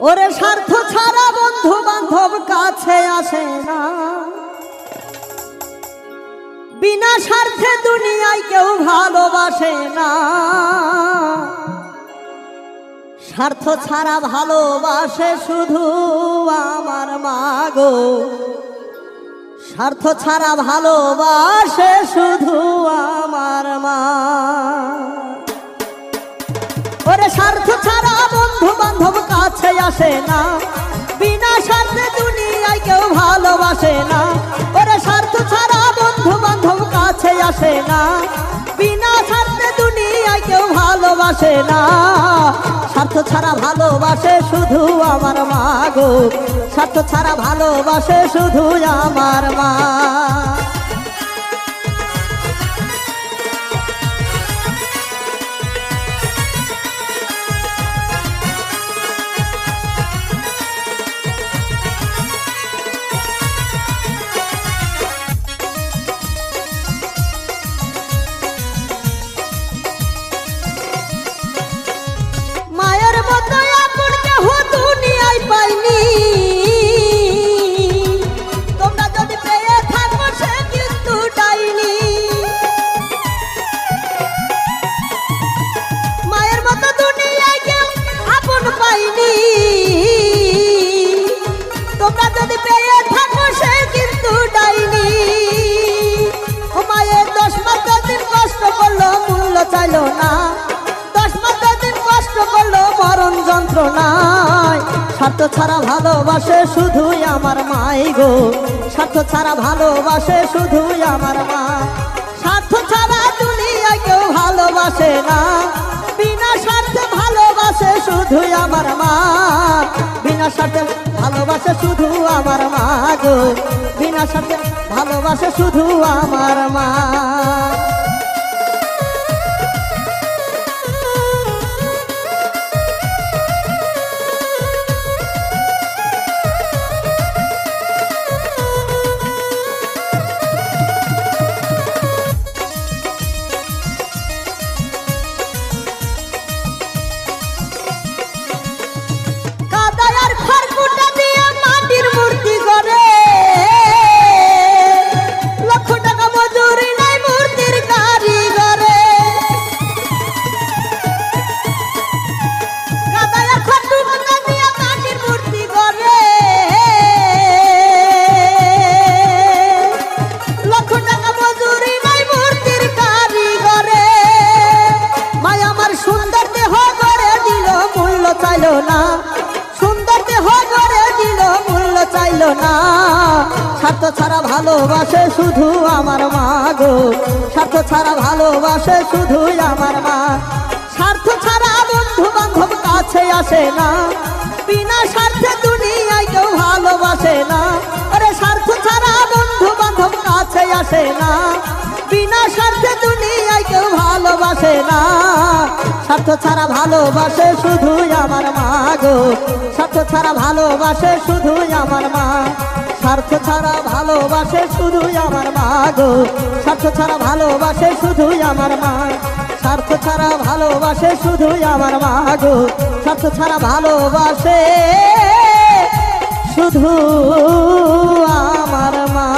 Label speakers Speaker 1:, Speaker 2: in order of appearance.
Speaker 1: ওরে স্বার্থ ছাড়া বন্ধু বান্ধব কাছে আসে না, বিনা স্বার্থে দুনিয়ায় কেউ ভালোবাসে না। স্বার্থ ছাড়া ভালোবাসে শুধু আমার মা গো, স্বার্থ ছাড়া ভালোবাসে শুধু আমার মা। ওরে স্বার্থ ছাড়া বন্ধু বান্ধব কাছে আসে না, বিনা স্বার্থে দুনিয়ায় কেউ ভালোবাসে না। ওরে স্বার্থ ছাড়া বন্ধু বান্ধব কাছে আসে না, বিনা স্বার্থে দুনিয়ায় কেউ ভালোবাসে না। স্বার্থ ছাড়া ভালোবাসে শুধু আমার মা গো, স্বার্থ ছাড়া ভালোবাসে শুধু আমার মা। চাইলো না 10 দিন কষ্ট করলো মরণ যন্ত্রণায়। স্বার্থ ছাড়া ভালোবাসে শুধুই আমার মাই গো, স্বার্থ ছাড়া ভালোবাসে শুধুই আমার মা। স্বার্থ ছাড়া দুনিয়ায় কেউ ভালোবাসে না, বিনা স্বার্থে ভালোবাসে শুধুই আমার মা। বিনা স্বার্থে ভালোবাসে শুধু আমার মা গো, বিনা স্বার্থে ভালোবাসে শুধু আমার মা। সুন্দর দেহ গড়ে দিল মূল্য চাইল না। স্বার্থ ছাড়া ভালোবাসে শুধু আমার মা গো, স্বার্থ ছাড়া ভালোবাসে শুধু আমার মা। স্বার্থ ছাড়া বন্ধু বান্ধব কাছে আসে না, বিনা স্বার্থে দুনিয়ায় কেউ ভালোবাসে না। আরে স্বার্থ ছাড়া বন্ধু বান্ধব কাছে আসে না, বিনা স্বার্থে দুনিয়ায় কেউ ভালোবাসে না। স্বার্থ ছাড়া ভালোবাসে শুধু আমার মা গো, স্বার্থ ছাড়া ভালোবাসে শুধু আমার মা। স্বার্থ ছাড়া ভালোবাসে শুধু আমার মা গো, স্বার্থ ছাড়া ভালোবাসে শুধু আমার মা। স্বার্থ ছাড়া ভালোবাসে শুধু আমার মা গো, স্বার্থ ছাড়া ভালোবাসে শুধু আমার মা।